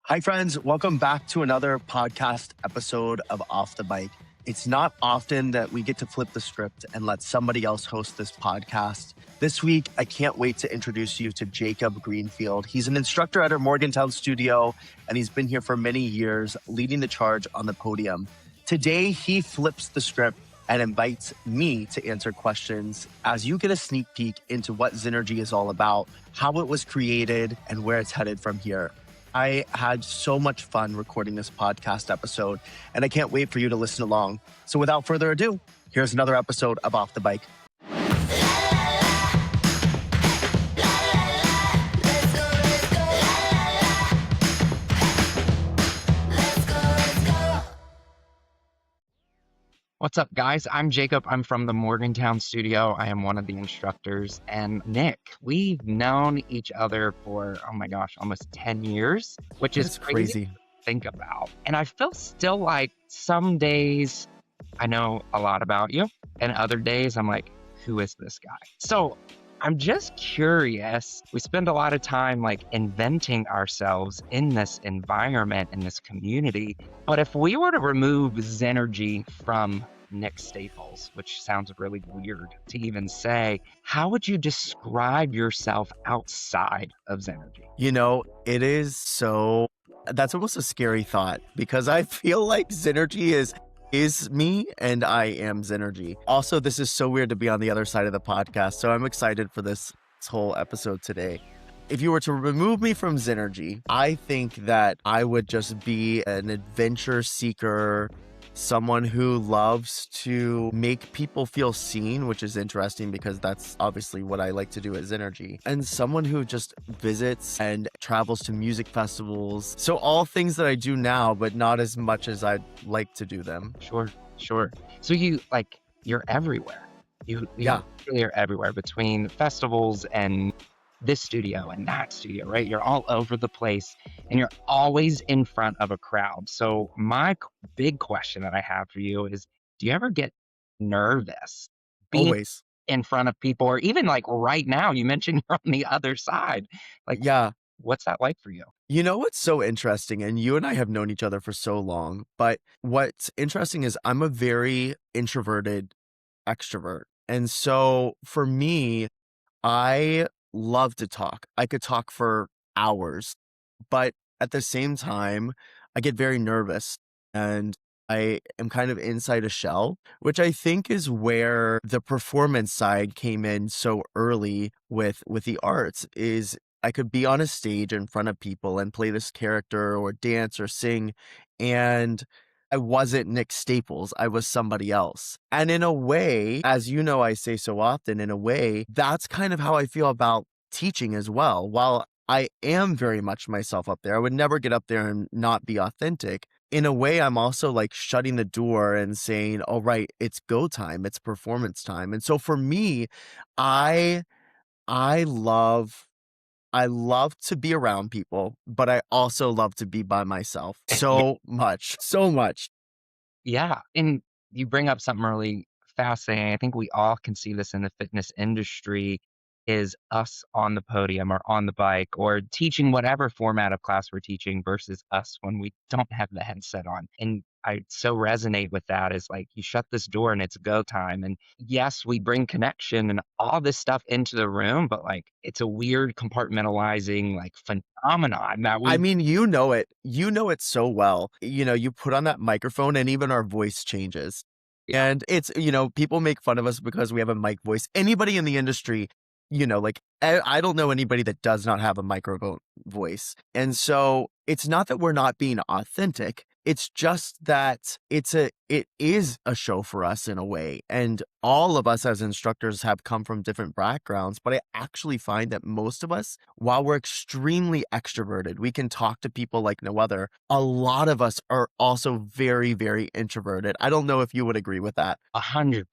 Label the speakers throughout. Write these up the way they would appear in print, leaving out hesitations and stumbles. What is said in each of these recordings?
Speaker 1: Hi, friends. Welcome back to another podcast episode of Off the Bike. It's not often that we get to flip the script and let somebody else host this podcast. This week, I can't wait to introduce you to Jacob Greenfield. He's an instructor at our Morgantown studio, and he's been here for many years, leading the charge on the podium. Today, he flips the script and invites me to answer questions as you get a sneak peek into what Zenergy is all about, how it was created, and where it's headed from here. I had so much fun recording this podcast episode, and I can't wait for you to listen along. So without further ado, here's another episode of Off the Bike.
Speaker 2: What's up, guys? I'm Jacob. I'm from the Morgantown studio. I am one of the instructors. And Nick, we've known each other for, oh my gosh, almost 10 years, which is crazy to think about. And I feel still like some days I know a lot about you, and other days I'm like, who is this guy? So I'm just curious. We spend a lot of time like inventing ourselves in this environment, in this community. But if we were to remove Zenergy from Nick Staples, which sounds really weird to even say, how would you describe yourself outside of Zenergy?
Speaker 1: You know, that's almost a scary thought because I feel like Zenergy is me and I am Zenergy. Also, this is so weird to be on the other side of the podcast, so I'm excited for this whole episode today. If you were to remove me from Zenergy, I think that I would just be an adventure seeker, someone who loves to make people feel seen, which is interesting because that's obviously what I like to do at Zenergy, and someone who just visits and travels to music festivals. So all things that I do now, but not as much as I'd like to do them.
Speaker 2: Sure. So you're everywhere. You really are everywhere between festivals and this studio and that studio, right? You're all over the place and you're always in front of a crowd. So my big question that I have for you is, do you ever get nervous being
Speaker 1: Always.
Speaker 2: in front of people, or even like right now, you mentioned you're on the other side. Like,
Speaker 1: Yeah.
Speaker 2: what's that like for you?
Speaker 1: You know what's so interesting, and you and I have known each other for so long, but what's interesting is I'm a very introverted extrovert. And so for me, I love to talk. I could talk for hours, but at the same time, I get very nervous and I am kind of inside a shell, which I think is where the performance side came in so early with the arts. Is I could be on a stage in front of people and play this character or dance or sing, and I wasn't Nick Staples. I was somebody else. And in a way, as you know, I say so often, in a way, that's kind of how I feel about teaching as well. While I am very much myself up there, I would never get up there and not be authentic. In a way, I'm also like shutting the door and saying, all right, it's go time, it's performance time. And so for me, I I love I love to be around people, but I also love to be by myself so much, so much.
Speaker 2: Yeah. And you bring up something really fascinating. I think we all can see this in the fitness industry, is us on the podium or on the bike or teaching whatever format of class we're teaching versus us when we don't have the headset on. And I so resonate with that, is like you shut this door and it's go time. And yes, we bring connection and all this stuff into the room, but like it's a weird compartmentalizing like phenomenon that
Speaker 1: I
Speaker 2: we
Speaker 1: mean, you know it. You know it so well. You know, you put on that microphone and even our voice changes.
Speaker 2: yeah.
Speaker 1: And it's, you know, people make fun of us because we have a mic voice. Anybody in the industry, you know, like I don't know anybody that does not have a microphone voice. And so it's not that we're not being authentic. It's just that it is a show for us in a way. And all of us as instructors have come from different backgrounds, but I actually find that most of us, while we're extremely extroverted, we can talk to people like no other. A lot of us are also very, very introverted. I don't know if you would agree with that.
Speaker 2: 100%.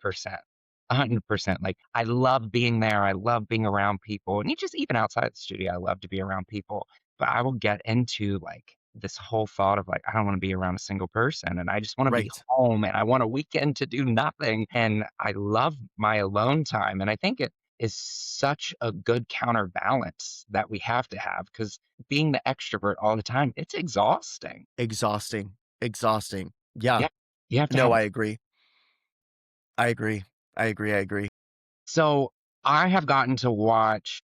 Speaker 2: 100%. Like, I love being there. I love being around people. And even outside the studio, I love to be around people. But I will get into like this whole thought of like, I don't want to be around a single person and I just want to be
Speaker 1: Right.
Speaker 2: home and I want a weekend to do nothing. And I love my alone time. And I think is such a good counterbalance that we have to have because being the extrovert all the time, it's exhausting.
Speaker 1: Exhausting, exhausting. Yeah.
Speaker 2: Yeah, you have to
Speaker 1: No,
Speaker 2: have.
Speaker 1: I agree. I agree. I agree, I agree.
Speaker 2: So I have gotten to watch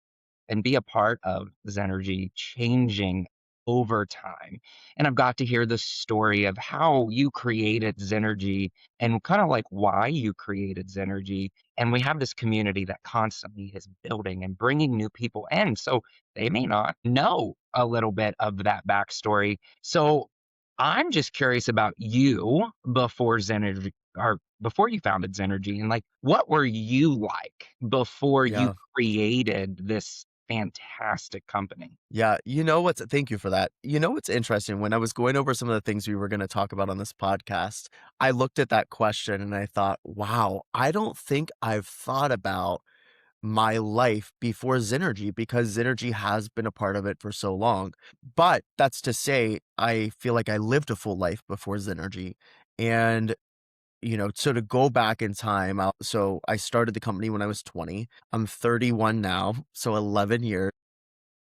Speaker 2: and be a part of Zenergy changing over time. And I've got to hear the story of how you created Zenergy and kind of like why you created Zenergy. And we have this community that constantly is building and bringing new people in. So they may not know a little bit of that backstory. So I'm just curious about you before Zenergy or before you founded Zenergy and like what were you like before you
Speaker 1: Yeah.
Speaker 2: created this fantastic company?
Speaker 1: Yeah, thank you for that. You know what's interesting? When I was going over some of the things we were gonna talk about on this podcast, I looked at that question and I thought, "Wow, I don't think I've thought about my life before Zenergy because Zenergy has been a part of it for so long." But that's to say, I feel like I lived a full life before Zenergy. And, so to go back in time, so I started the company when I was 20. I'm 31 now, so 11 years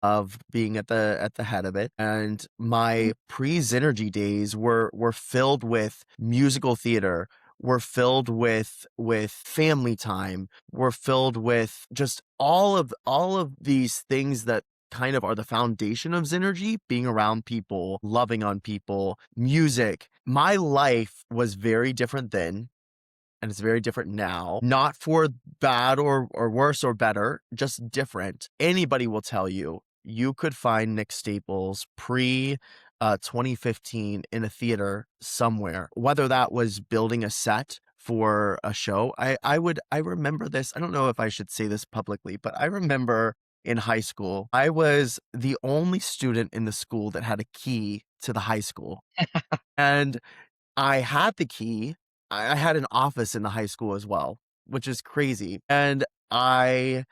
Speaker 1: of being at the head of it, and
Speaker 2: Mm.
Speaker 1: my pre-Zenergy days were filled with musical theater, were filled with family time, were filled with just all of these things that kind of are the foundation of Zenergy, being around people, loving on people, music. My life was very different then, and it's very different now. Not for bad or worse or better, just different. Anybody will tell you, you could find Nick Staples pre 2015 in a theater somewhere, whether that was building a set for a show. I remember this. I don't know if I should say this publicly, but I remember in high school, I was the only student in the school that had a key to the high school. And I had the key. I had an office in the high school as well, which is crazy, and I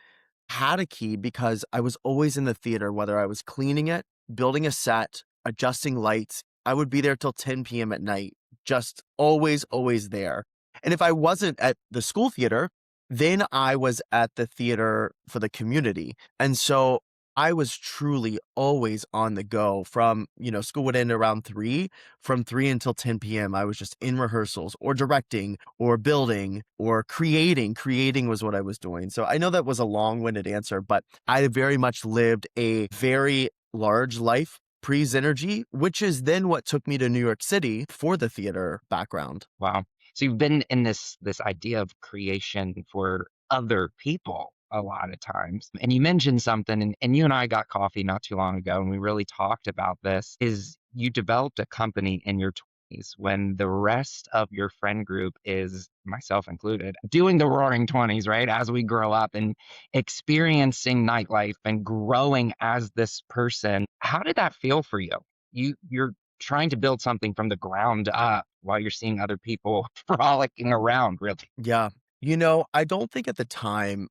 Speaker 1: had a key because I was always in the theater, whether I was cleaning it, building a set, adjusting lights. I would be there till 10 PM at night, just always, always there. And if I wasn't at the school theater, then I was at the theater for the community. And so I was truly always on the go from, school would end around 3. From 3 until 10 PM, I was just in rehearsals or directing or building or creating. Creating was what I was doing. So I know that was a long-winded answer, but I very much lived a very large life pre-Zenergy, which is then what took me to New York City for the theater background.
Speaker 2: Wow. So you've been in this idea of creation for other people a lot of times. And you mentioned something and you and I got coffee not too long ago and we really talked about this is you developed a company in your 20s when the rest of your friend group is myself included doing the roaring 20s, right? As we grow up and experiencing nightlife and growing as this person. How did that feel for you? You're trying to build something from the ground up while you're seeing other people frolicking around, really.
Speaker 1: Yeah. I don't think at the time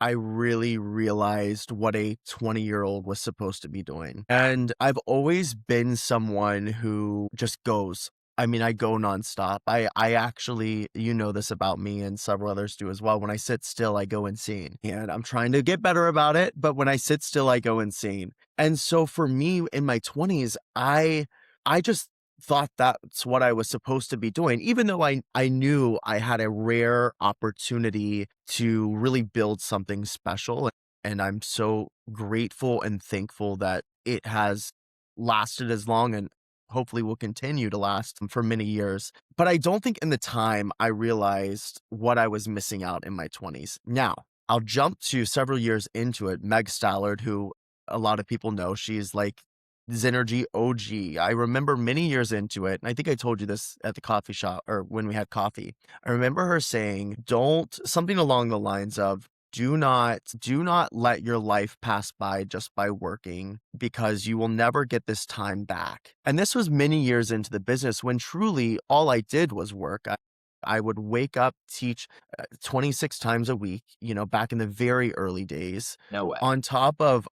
Speaker 1: I really realized what a 20-year-old was supposed to be doing. And I've always been someone who just goes. I mean, I go nonstop. I actually, this about me and several others do as well. When I sit still, I go insane. And I'm trying to get better about it, but when I sit still, I go insane. And so for me in my 20s, I just thought that's what I was supposed to be doing, even though I knew I had a rare opportunity to really build something special. And I'm so grateful and thankful that it has lasted as long and hopefully will continue to last for many years. But I don't think in the time I realized what I was missing out in my 20s. Now, I'll jump to several years into it. Meg Stallard, who a lot of people know, she's like Zenergy OG. I remember many years into it, and I think I told you this at the coffee shop or when we had coffee. I remember her saying, "Don't," something along the lines of, do not let your life pass by just by working because you will never get this time back." And this was many years into the business when truly all I did was work. I would wake up, teach 26 times a week, back in the very early days,
Speaker 2: No way.
Speaker 1: on top of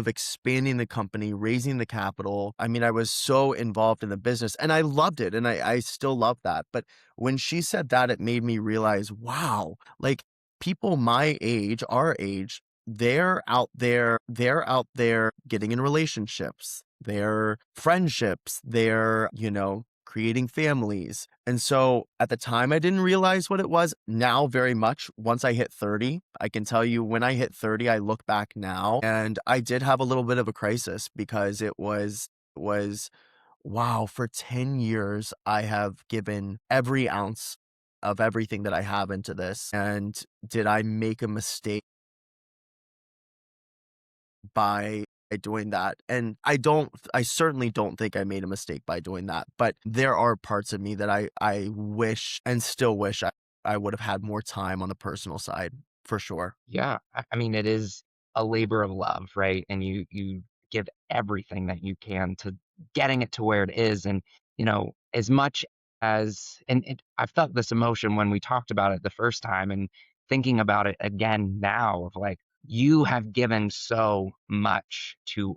Speaker 1: expanding the company, raising the capital. I mean, I was so involved in the business and I loved it. And I still love that. But when she said that, it made me realize, wow, like people my age, our age, they're out there getting in relationships, their friendships, they're, creating families. And so at the time I didn't realize what it was. Now very much once I hit 30, I can tell you when I hit 30, I look back now and I did have a little bit of a crisis because it was wow, for 10 years, I have given every ounce of everything that I have into this. And did I make a mistake by doing that? And I certainly don't think I made a mistake by doing that. But there are parts of me that I wish and still wish I would have had more time on the personal side for sure.
Speaker 2: Yeah, I mean, it is a labor of love, right? And you give everything that you can to getting it to where it is, and as much as I felt this emotion when we talked about it the first time, and thinking about it again now of like you have given so much to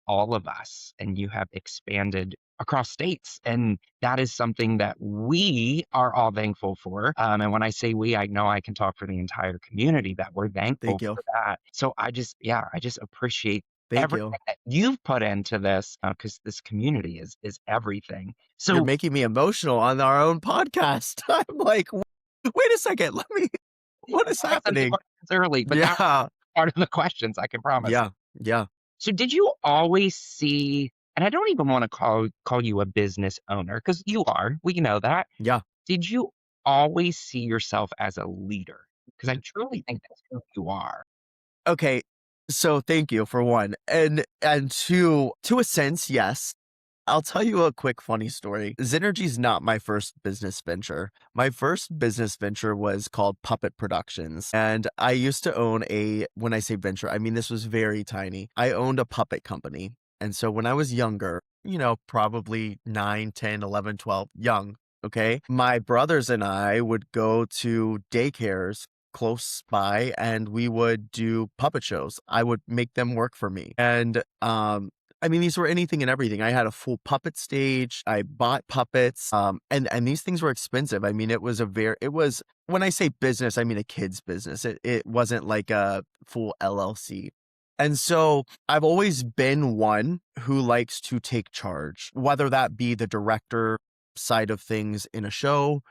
Speaker 2: all of us, and you have expanded across states. And that is something that we are all thankful for. And when I say we, I know I can talk for the entire community that we're thankful
Speaker 1: Thank you.
Speaker 2: for that. So yeah, I just appreciate
Speaker 1: Thank
Speaker 2: everything
Speaker 1: you.
Speaker 2: that you've put into this because this community is everything.
Speaker 1: You're
Speaker 2: So
Speaker 1: making me emotional on our own podcast. I'm like, wait a second, let me, what is
Speaker 2: I'll get some
Speaker 1: happening?
Speaker 2: questions early, but that
Speaker 1: Yeah.
Speaker 2: part of the questions, I can promise.
Speaker 1: Yeah. Yeah.
Speaker 2: So did you always see, and I don't even want to call you a business owner because you are, we know that.
Speaker 1: Yeah.
Speaker 2: Did you always see yourself as a leader? Because I truly think that's who you are.
Speaker 1: Okay. So thank you for one. And to a sense, yes. I'll tell you a quick funny story. Zenergy's not my first business venture. My first business venture was called Puppet Productions. And I used to own when I say venture, I mean this was very tiny. I owned a puppet company. And so when I was younger, probably 9, 10, 11, 12, young, okay? My brothers and I would go to daycares close by and we would do puppet shows. I would make them work for me. And I mean, these were anything and everything. I had a full puppet stage. I bought puppets. And these things were expensive. I mean, it was when I say business, I mean a kid's business. It wasn't like a full LLC. And so I've always been one who likes to take charge, whether that be the director side of things in a show,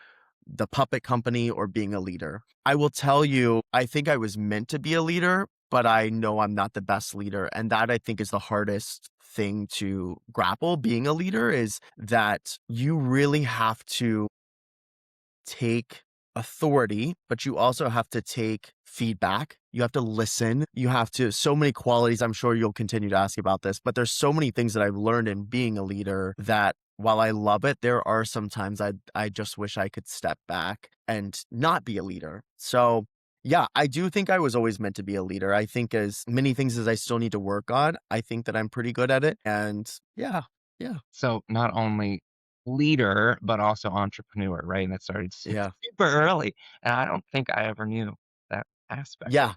Speaker 1: the puppet company, or being a leader. I will tell you, I think I was meant to be a leader, but I know I'm not the best leader. And that I think is the hardest thing to grapple being a leader is that you really have to take authority, but you also have to take feedback. You have to listen. You have to, so many qualities. I'm sure you'll continue to ask about this, but there's so many things that I've learned in being a leader that while I love it, there are some times I just wish I could step back and not be a leader. So yeah, I do think I was always meant to be a leader. I think as many things as I still need to work on, I think that I'm pretty good at it. And yeah, yeah,
Speaker 2: So not only leader, but also entrepreneur, right? And that started
Speaker 1: yeah,
Speaker 2: super early. And I don't think I ever knew that aspect of
Speaker 1: yeah.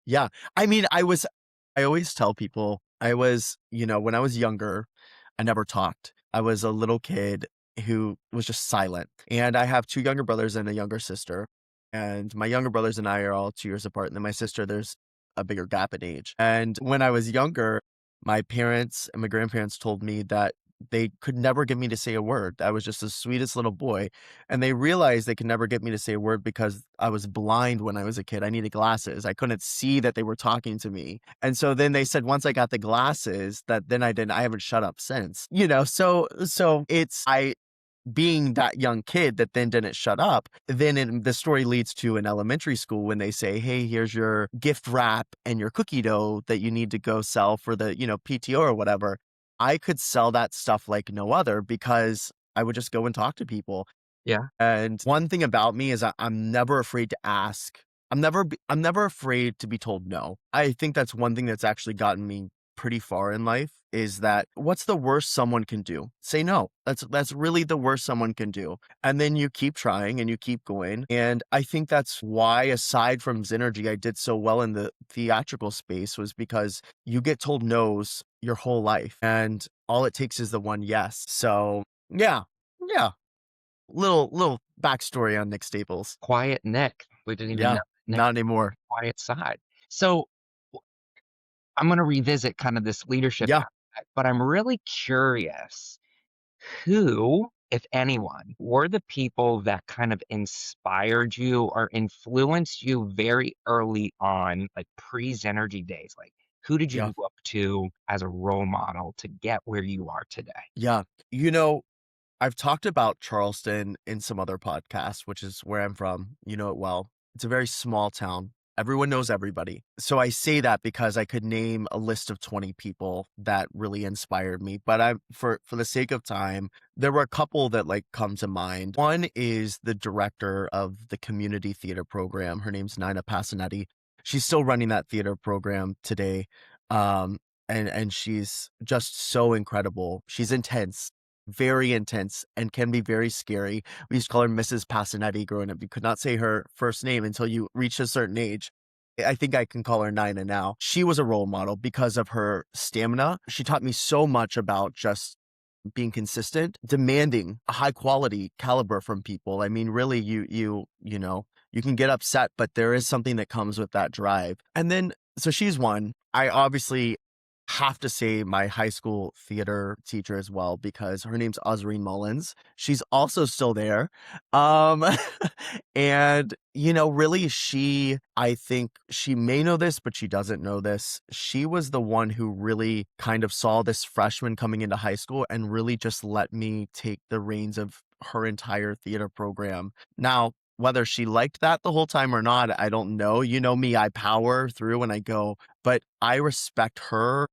Speaker 1: Yeah. I mean, I always tell people when I was younger, I never talked. I was a little kid who was just silent. And I have two younger brothers and a younger sister. And my younger brothers and I are all 2 years apart. And then my sister, there's a bigger gap in age. And when I was younger, my parents and my grandparents told me that they could never get me to say a word. I was just the sweetest little boy. And they realized they could never get me to say a word because I was blind when I was a kid. I needed glasses. I couldn't see that they were talking to me. And so then they said once I got the glasses that then I haven't shut up since. So it's I being that young kid that then didn't shut up, then the story leads to an elementary school when they say, hey, here's your gift wrap and your cookie dough that you need to go sell for the, PTO or whatever. I could sell that stuff like no other because I would just go and talk to people.
Speaker 2: yeah.
Speaker 1: And one thing about me is I'm never afraid to ask. I'm never afraid to be told no. I think that's one thing that's actually gotten me pretty far in life is that what's the worst someone can do? Say no. That's really the worst someone can do. And then you keep trying and you keep going. And I think that's why aside from Zenergy, I did so well in the theatrical space was because you get told no's your whole life and all it takes is the one yes. So yeah. Yeah. Little backstory on Nick Staples.
Speaker 2: Quiet Nick. We didn't even
Speaker 1: Yeah.
Speaker 2: know. Nick,
Speaker 1: not anymore.
Speaker 2: quiet side. So I'm going to revisit kind of this leadership
Speaker 1: Yeah,
Speaker 2: aspect, but I'm really curious who, if anyone, were the people that kind of inspired you or influenced you very early on, like pre-Zenergy days? Like, who did
Speaker 1: yeah,
Speaker 2: you look to as a role model to get where you are today?
Speaker 1: yeah. You know, I've talked about Charleston in some other podcasts, which is where I'm from. You know it well. It's a very small town. Everyone knows everybody. So I say that because I could name a list of 20 people that really inspired me. But I for the sake of time, there were a couple that like come to mind. One is the director of the community theater program. Her name's Nina Passanetti. She's still running that theater program today. Um, and she's just so incredible. She's intense, very intense, and can be very scary. We used to call her Mrs. Passanetti growing up. You could not say her first name until you reached a certain age. I think I can call her Nina now. She was a role model because of her stamina. She taught me so much about just being consistent, demanding a high quality caliber from people. I mean, really, you know, you can get upset, but there is something that comes with that drive. And then, so she's one. I obviously have to say my high school theater teacher as well because her name's Osreen Mullins. She's also still there. Um and you know, really I think she may know this, but she doesn't know this. She was the one who really kind of saw this freshman coming into high school and really just let me take the reins of her entire theater program. Now, whether she liked that the whole time or not, I don't know. You know me, I power through and I go, but I respect her,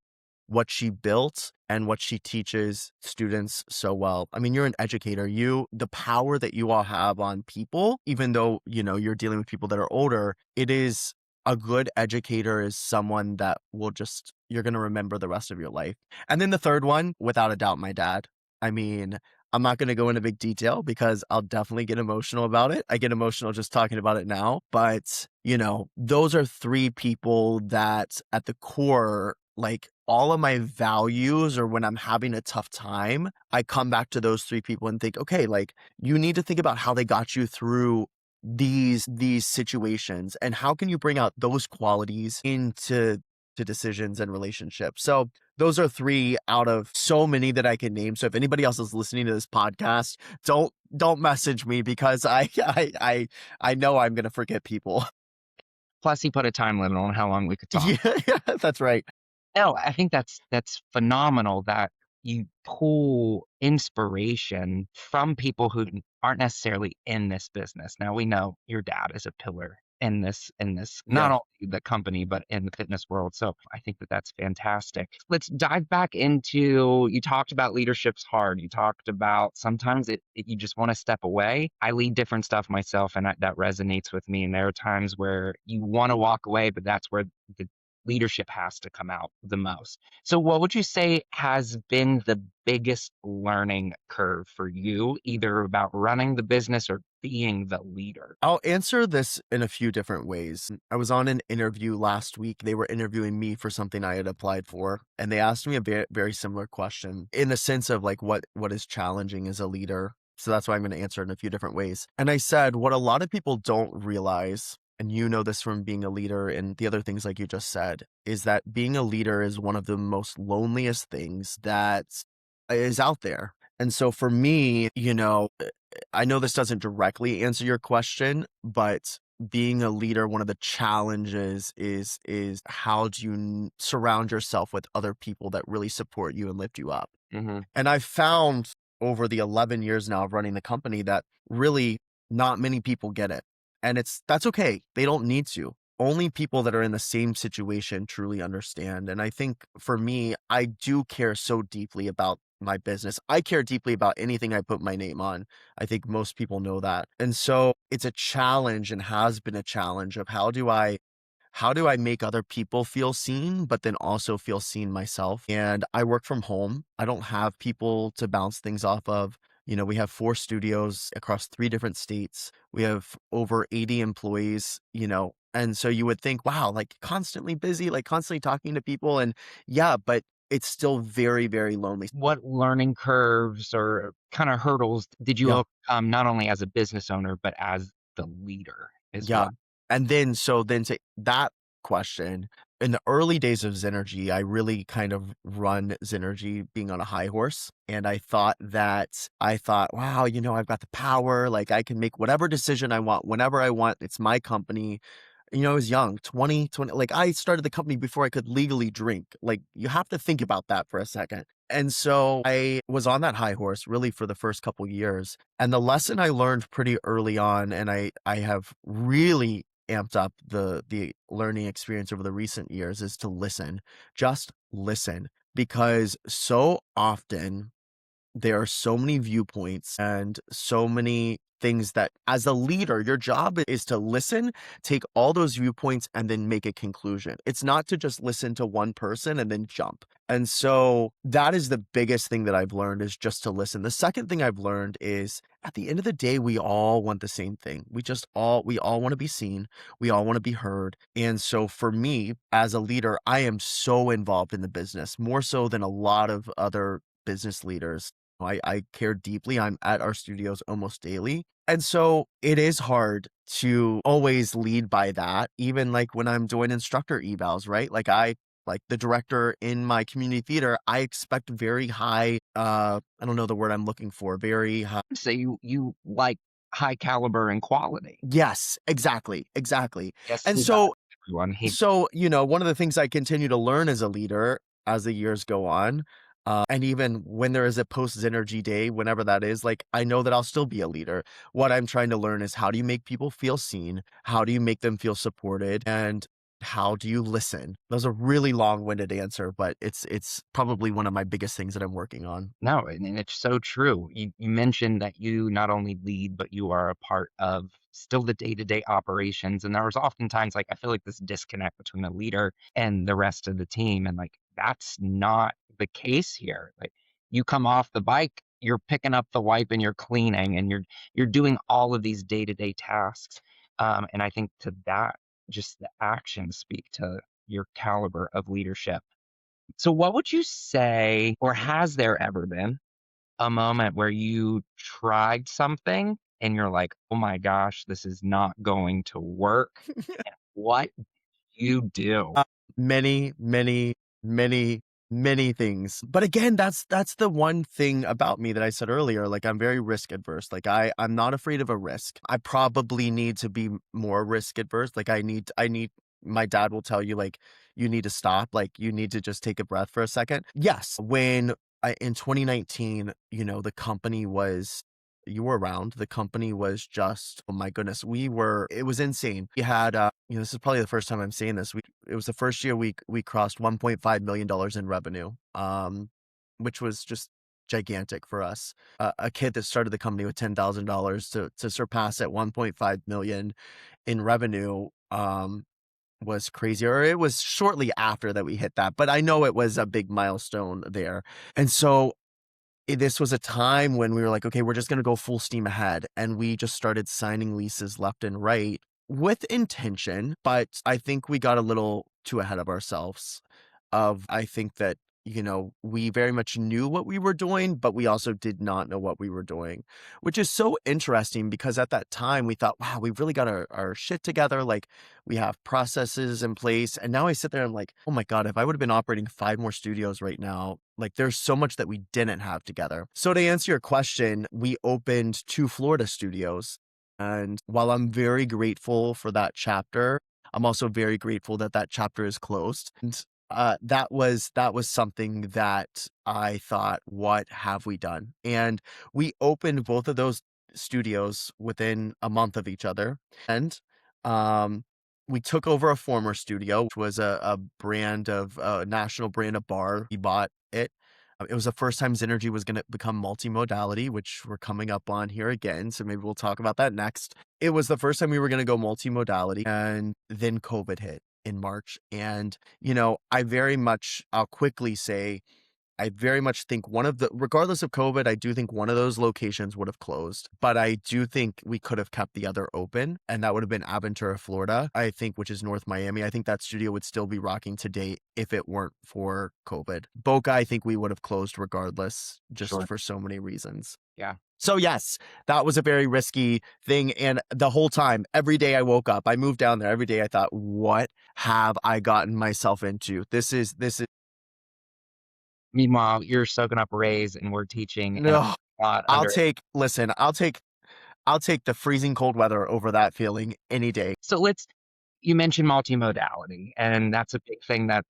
Speaker 1: what she built and what she teaches students so well. I mean, you're an educator. The power that you all have on people, even though, you know, you're dealing with people that are older, it is a good educator is someone that will just, you're going to remember the rest of your life. And then the third one, without a doubt, my dad. I mean, I'm not going to go into big detail because I'll definitely get emotional about it. I get emotional just talking about it now. But, you know, those are three people that at the core, like all of my values or when I'm having a tough time, I come back to those three people and think, okay, like you need to think about how they got you through these situations and how can you bring out those qualities into to decisions and relationships. So those are three out of so many that I can name. So if anybody else is listening to this podcast, don't message me because I know I'm gonna forget people.
Speaker 2: Plus, he put a time limit on how long we could talk.
Speaker 1: Yeah, yeah, that's right.
Speaker 2: No, I think that's phenomenal that you pull inspiration from people who aren't necessarily in this business. Now we know your dad is a pillar in this not
Speaker 1: Yeah.
Speaker 2: only the company but in the fitness world. So I think that that's fantastic. Let's dive back into you talked about leadership's hard. You talked about sometimes you just want to step away. I lead different stuff myself, and that resonates with me. And there are times where you want to walk away, but that's where the leadership has to come out the most. So, what would you say has been the biggest learning curve for you, either about running the business or being the leader?
Speaker 1: I'll answer this in a few different ways. I was on an interview last week. They were interviewing me for something I had applied for, and they asked me a very similar question in the sense of like what is challenging as a leader. So that's why I'm going to answer it in a few different ways. And I said what a lot of people don't realize, and you know this from being a leader and the other things like you just said, is that being a leader is one of the most loneliest things that is out there. And so for me, you know, I know this doesn't directly answer your question, but being a leader, one of the challenges is how do you surround yourself with other people that really support you and lift you up?
Speaker 2: Hmm.
Speaker 1: And I've found over the 11 years now of running the company that really not many people get it. And that's okay. They don't need to. Only people that are in the same situation truly understand. And I think for me, I do care so deeply about my business. I care deeply about anything I put my name on. I think most people know that. And so it's a challenge and has been a challenge of how do I make other people feel seen, but then also feel seen myself? And I work from home. I don't have people to bounce things off of. You know, we have 4 studios across 3 different states. We have over 80 employees, you know, and so you would think, wow, like constantly busy, like constantly talking to people. And yeah, but it's still very lonely.
Speaker 2: What learning curves or kind of hurdles did you
Speaker 1: Yeah.
Speaker 2: overcome, not only as a business owner, but as the leader as
Speaker 1: Yeah.
Speaker 2: well?
Speaker 1: And then so then to that question, in the early days of Zenergy, I really kind of run Zenergy being on a high horse. And I thought, wow, I've got the power, like I can make whatever decision I want whenever I want. It's my company. I was young, 20, like I started the company before I could legally drink. Like you have to think about that for a second. And so I was on that high horse really for the first couple years. And the lesson I learned pretty early on, and I have really amped up the learning experience over the recent years, is to listen. Just listen. Because so often there are so many viewpoints and so many things that as a leader, your job is to listen, take all those viewpoints and then make a conclusion. It's not to just listen to one person and then jump. And so that is the biggest thing that I've learned, is just to listen. The second thing I've learned is at the end of the day, we all want the same thing. We all want to be seen. We all want to be heard. And so for me as a leader, I am so involved in the business, more so than a lot of other business leaders. I care deeply. I'm at our studios almost daily. And so it is hard to always lead by that, even like when I'm doing instructor evals, right? Like the director in my community theater, I expect very high, I don't know the word I'm looking for, very high.
Speaker 2: Say you like high caliber and quality.
Speaker 1: Yes, exactly, exactly.
Speaker 2: Yes,
Speaker 1: And
Speaker 2: who does?
Speaker 1: so
Speaker 2: Everyone hates.
Speaker 1: one of the things I continue to learn as a leader as the years go on, and even when there is a post Zenergy day, whenever that is, like I know that I'll still be a leader. What I'm trying to learn is, how do you make people feel seen? How do you make them feel supported? And how do you listen? That was a really long-winded answer, but it's probably one of my biggest things that I'm working on.
Speaker 2: No, and it's so true. You mentioned that you not only lead, but you are a part of still the day-to-day operations. And there was oftentimes like I feel like this disconnect between the leader and the rest of the team. And like that's not the case here. Like you come off the bike, you're picking up the wipe and you're cleaning and you're doing all of these day-to-day tasks. And I think to that, just the actions speak to your caliber of leadership. So what would you say, or has there ever been a moment where you tried something and you're like, "Oh my gosh, this is not going to work." What you do?
Speaker 1: Uh, many, many, many, many things. But again, that's the one thing about me that I said earlier. Like I'm very risk adverse. Like I'm not afraid of a risk. I probably need to be more risk adverse. Like I need my dad will tell you, like, you need to stop. Like you need to just take a breath for a second. Yes, when in 2019, the company was, you were around. The company was just, oh my goodness, it was insane. We had, this is probably the first time I'm saying this. It was the first year we crossed $1.5 million in revenue, which was just gigantic for us. A kid that started the company with $10,000 to surpass at 1.5 million in revenue, was crazy. Or it was shortly after that we hit that, but I know it was a big milestone there. And so this was a time when we were like, okay, we're just going to go full steam ahead. And we just started signing leases left and right with intention. But I think we got a little too ahead of ourselves. I think that, we very much knew what we were doing, but we also did not know what we were doing, which is so interesting because at that time we thought, wow, we've really got our shit together. Like we have processes in place. And now I sit there and I'm like, oh my God, if I would have been operating 5 more studios right now, like there's so much that we didn't have together. So to answer your question, we opened 2 Florida studios. And while I'm very grateful for that chapter, I'm also very grateful that that chapter is closed. And that was something that I thought, what have we done? And we opened both of those studios within a month of each other. And um we took over a former studio, which was a brand of a national brand of bar. We bought it. It was the first time Zenergy was going to become multimodality, which we're coming up on here again. So maybe we'll talk about that next. It was the first time we were going to go multimodality, and then COVID hit in March. And, I'll quickly say, I very much think one of the regardless of COVID, I do think one of those locations would have closed, but I do think we could have kept the other open, and that would have been Aventura, Florida, I think, which is North Miami. I think that studio would still be rocking today if it weren't for COVID. Boca, I think we would have closed regardless, just
Speaker 2: Sure.
Speaker 1: for so many reasons.
Speaker 2: Yeah.
Speaker 1: So yes, that was a very risky thing, and the whole time, every day I woke up, I moved down there, every day I thought, "What have I gotten myself into? This is
Speaker 2: Meanwhile, you're soaking up rays and we're teaching in a
Speaker 1: no."
Speaker 2: spot under.
Speaker 1: I'll take the freezing cold weather over that feeling any day.
Speaker 2: So you mentioned multimodality, and that's a big thing that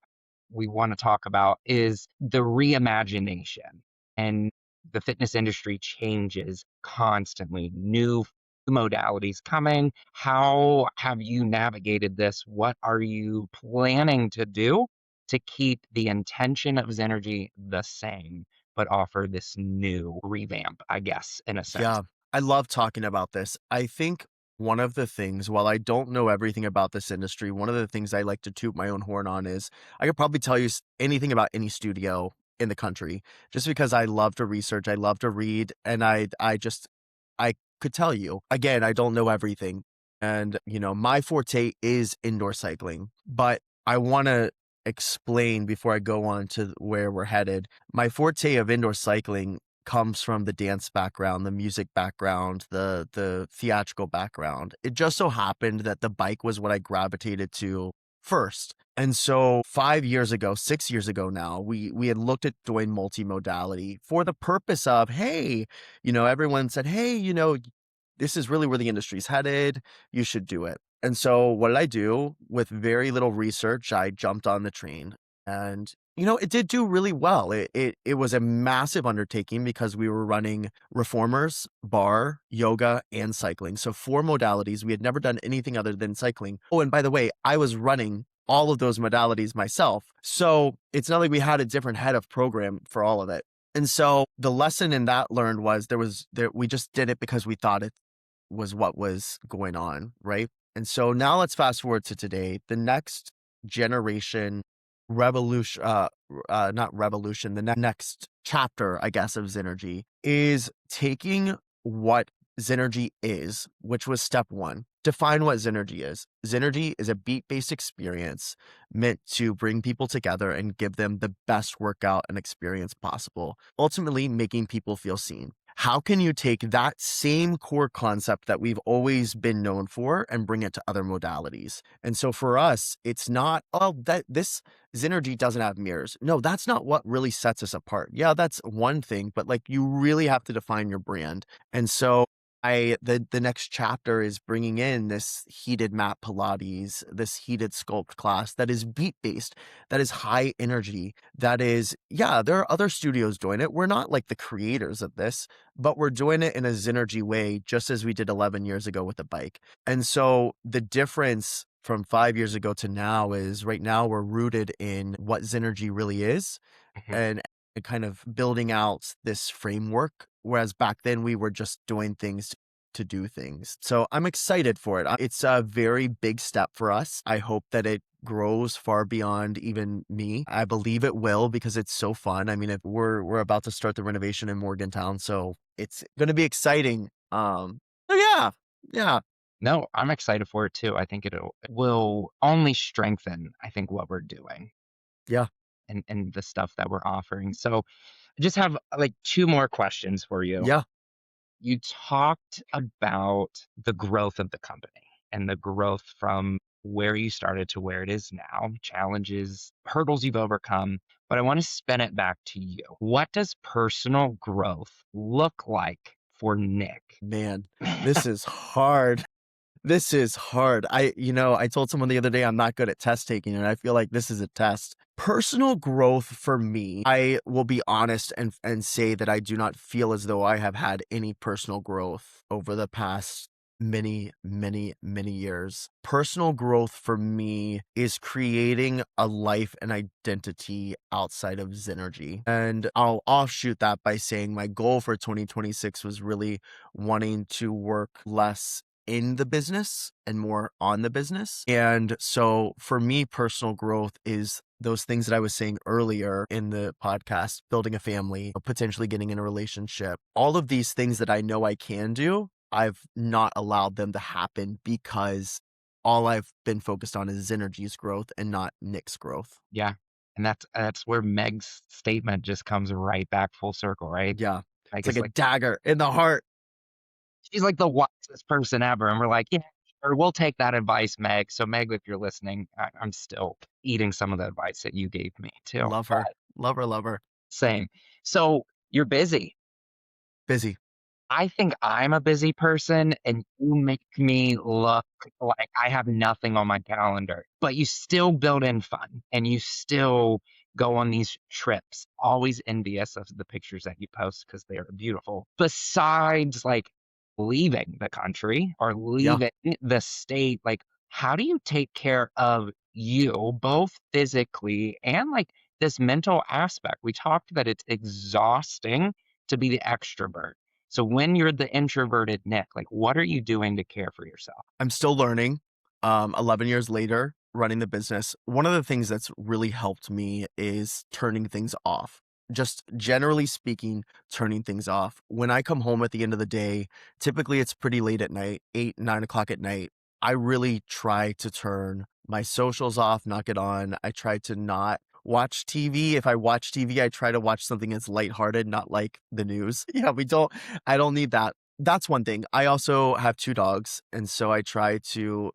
Speaker 2: we want to talk about is the reimagination. And the fitness industry changes constantly. New modalities coming. How have you navigated this? What are you planning to do to keep the intention of Zenergy the same, but offer this new revamp, I guess, in a sense?
Speaker 1: Yeah, I love talking about this. I think one of the things, while I don't know everything about this industry, one of the things I like to toot my own horn on is I could probably tell you anything about any studio in the country just because I love to research, I love to read, and I could tell you. Again, I don't know everything. And, my forte is indoor cycling, but I want to explain before I go on to where we're headed. My forte of indoor cycling comes from the dance background, the music background, the theatrical background. It just so happened that the bike was what I gravitated to first. And so 5 years ago, 6 years ago now, we had looked at doing multimodality for the purpose of, hey, everyone said, hey, this is really where the industry's headed. You should do it. And so what did I do? With very little research, I jumped on the train. And it did do really well. It was a massive undertaking because we were running reformers, bar, yoga, and cycling. So 4 modalities. We had never done anything other than cycling. Oh, and by the way, I was running all of those modalities myself. So it's not like we had a different head of program for all of it. And so the lesson in that learned was we just did it because we thought it was what was going on, right? And so now let's fast forward to today. The next generation revolution, not revolution, the next chapter, I guess, of Zenergy is taking what Zenergy is, which was step one. Define what Zenergy is. Zenergy is a beat-based experience meant to bring people together and give them the best workout and experience possible, ultimately making people feel seen. How can you take that same core concept that we've always been known for and bring it to other modalities? And so for us, it's not, oh, that this Zenergy doesn't have mirrors. No, that's not what really sets us apart. Yeah, that's one thing, but like you really have to define your brand. And so the next chapter is bringing in this heated mat Pilates, this heated sculpt class that is beat based, that is high energy, that is, yeah, there are other studios doing it. We're not like the creators of this, but we're doing it in a Zenergy way, just as we did 11 years ago with the bike. And so the difference from 5 years ago to now is right now we're rooted in what Zenergy really is
Speaker 2: Mhm.
Speaker 1: and kind of building out this framework. Whereas back then we were just doing things to do things. So I'm excited for it. It's a very big step for us. I hope that it grows far beyond even me. I believe it will because it's so fun. I mean, if we're about to start the renovation in Morgantown, so it's going to be exciting. So yeah, yeah,
Speaker 2: No, I'm excited for it too. I think it will only strengthen, I think, what we're doing
Speaker 1: yeah,
Speaker 2: and the stuff that we're offering. So I just have like two more questions for you.
Speaker 1: yeah,
Speaker 2: You talked about the growth of the company and the growth from where you started to where it is now, challenges, hurdles you've overcome. But I want to spin it back to you. What does personal growth look like for Nick?
Speaker 1: man, this is hard. This is hard. I told someone the other day I'm not good at test taking, and I feel like this is a test. Personal growth for me, I will be honest and say that I do not feel as though I have had any personal growth over the past many, many, many years. Personal growth for me is creating a life and identity outside of Zenergy. And I'll offshoot that by saying my goal for 2026 was really wanting to work less in the business and more on the business. And so for me, personal growth is those things that I was saying earlier in the podcast, building a family, potentially getting in a relationship, all of these things that I know I can do, I've not allowed them to happen because all I've been focused on is Zenergy's growth and not Nick's growth.
Speaker 2: Yeah. And that's where Meg's statement just comes right back full circle, right?
Speaker 1: Yeah.
Speaker 2: I
Speaker 1: It's like
Speaker 2: guess
Speaker 1: a
Speaker 2: like
Speaker 1: dagger in the heart.
Speaker 2: she's like the wisest person ever. And we're like, yeah, sure, we'll take that advice, Meg. So Meg, if you're listening, I'm still eating some of the advice that you gave me too.
Speaker 1: Love
Speaker 2: But
Speaker 1: her. Love her, love her.
Speaker 2: same. So you're busy.
Speaker 1: Busy.
Speaker 2: I think I'm a busy person and you make me look like I have nothing on my calendar, but you still build in fun and you still go on these trips. Always envious of the pictures that you post because they are beautiful. Besides like leaving the country or
Speaker 1: Yeah.
Speaker 2: leaving the state, like how do you take care of you both physically and like this mental aspect? We talked that it's exhausting to be the extrovert. So when you're the introverted Nick, like what are you doing to care for yourself?
Speaker 1: I'm still learning. 11 years later, running the business, one of the things that's really helped me is turning things off. Just generally speaking, turning things off. When I come home at the end of the day, typically it's pretty late at night, 8, 9 o'clock at night. I really try to turn my socials off, not get on. I try to not watch TV. If I watch TV, I try to watch something that's lighthearted, not like the news. Yeah, I don't need that. That's one thing. I also have 2 dogs, and so I try to,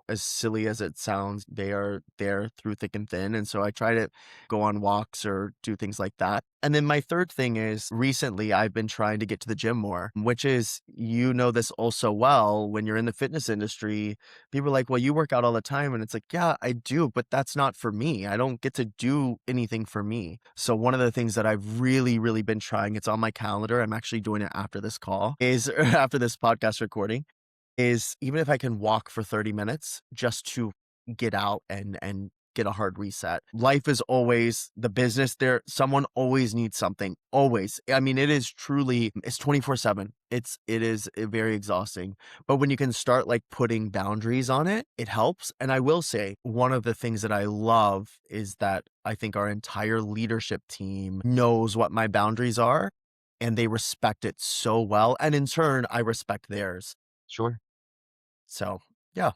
Speaker 1: as silly as it sounds, they are there through thick and thin, and so I try to go on walks or do things like that. And then my third thing is recently I've been trying to get to the gym more, which is, this also well, when you're in the fitness industry, people are like, "Well, you work out all the time." And it's like, "Yeah, I do, but that's not for me. I don't get to do anything for me." So one of the things that I've really, really been trying, it's on my calendar. I'm actually doing it after this call, is after this podcast recording, is even if I can walk for 30 minutes just to get out and get a hard reset. Life is always the business there. Someone always needs something. Always. I mean, it's 24/7. It is very exhausting. But when you can start like putting boundaries on it, it helps. And I will say one of the things that I love is that I think our entire leadership team knows what my boundaries are and they respect it so well. And in turn, I respect theirs.
Speaker 2: Sure.
Speaker 1: So, yeah,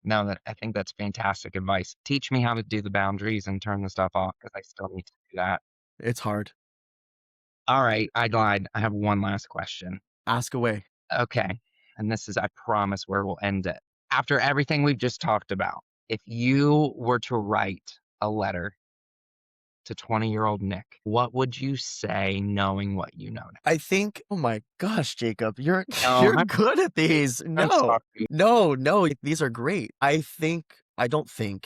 Speaker 2: No, that I think that's fantastic advice. Teach me how to do the boundaries and turn the stuff off because I still need to do that.
Speaker 1: it's hard.
Speaker 2: All right, I lied. I have one last question.
Speaker 1: Ask away.
Speaker 2: Okay. And this is, I promise, where we'll end it. After everything we've just talked about, if you were to write a letter to 20-year-old Nick, what would you say knowing what you know now?
Speaker 1: I think, oh my gosh, Jacob, you're
Speaker 2: No,
Speaker 1: you're good at these.
Speaker 2: I'm
Speaker 1: No,
Speaker 2: sorry.
Speaker 1: no, these are great. I don't think,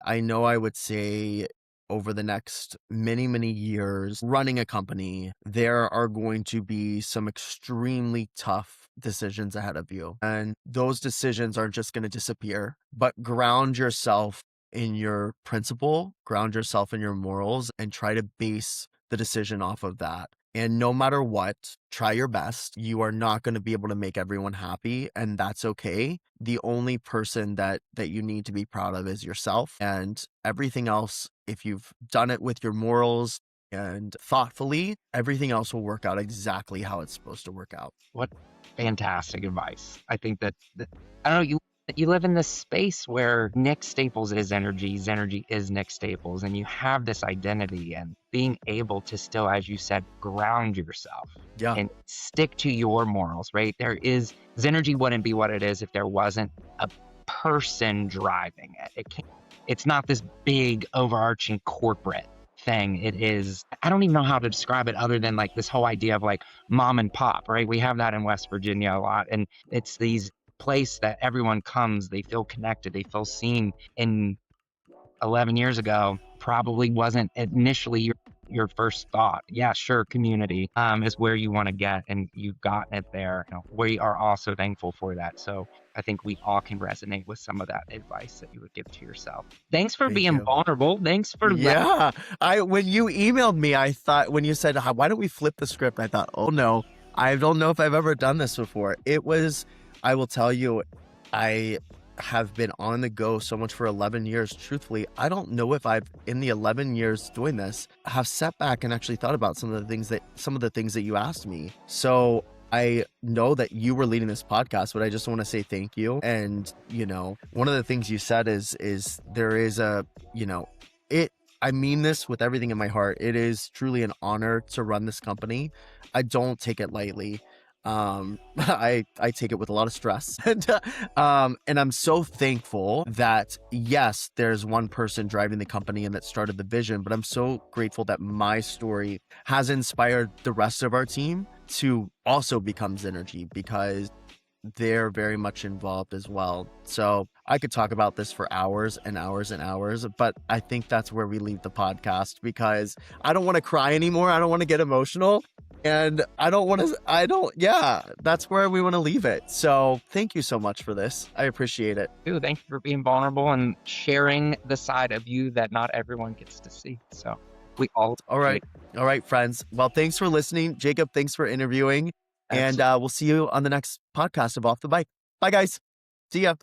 Speaker 1: I know I would say over the next many, many years running a company, there are going to be some extremely tough decisions ahead of you. And those decisions aren't just going to disappear, but ground yourself in your principle, ground yourself in your morals, and try to base the decision off of that. And no matter what, try your best. You are not going to be able to make everyone happy, and that's okay. The only person that you need to be proud of is yourself, and everything else, if you've done it with your morals and thoughtfully, everything else will work out exactly how it's supposed to work out.
Speaker 2: What fantastic advice. I think that I don't know, you live in this space where Nick Staples is energy, Zenergy is Nick Staples, and you have this identity and being able to still, as you said, ground yourself
Speaker 1: Yeah,
Speaker 2: and stick to your morals, right? Zenergy wouldn't be what it is if there wasn't a person driving it. It's not this big overarching corporate thing. It is, I don't even know how to describe it other than like this whole idea of like mom and pop, right? We have that in West Virginia a lot. And it's these place that everyone comes, they feel connected, they feel seen. And 11 years ago, probably wasn't initially your first thought. Yeah, sure, community is where you want to get, and you've gotten it there. We are also thankful for that. So I think we all can resonate with some of that advice that you would give to yourself. Thanks for
Speaker 1: thank
Speaker 2: being
Speaker 1: you.
Speaker 2: vulnerable. Thanks for
Speaker 1: Yeah, when you emailed me, I thought, when you said, why don't we flip the script? I thought, oh no, I don't know if I've ever done this before. It was I will tell you, I have been on the go so much for 11 years. Truthfully, I don't know if I've, in the 11 years doing this, have sat back and actually thought about some of the things that you asked me. So I know that you were leading this podcast, but I just want to say thank you. And, one of the things you said is there is a, it, I mean this with everything in my heart. It is truly an honor to run this company. I don't take it lightly. I take it with a lot of stress. And I'm so thankful that, yes, there's one person driving the company and that started the vision, but I'm so grateful that my story has inspired the rest of our team to also become Zenergy, because they're very much involved as well. So I could talk about this for hours and hours and hours, but I think that's where we leave the podcast, because I don't want to cry anymore. I don't want to get emotional. And yeah, that's where we want to leave it. So thank you so much for this. I appreciate it.
Speaker 2: Dude, thank you for being vulnerable and sharing the side of you that not everyone gets to see. So we all
Speaker 1: All right. All right, friends. Well, thanks for listening. Jacob, thanks for interviewing. And we'll see you on the next podcast of Off the Bike. Bye, guys. See ya.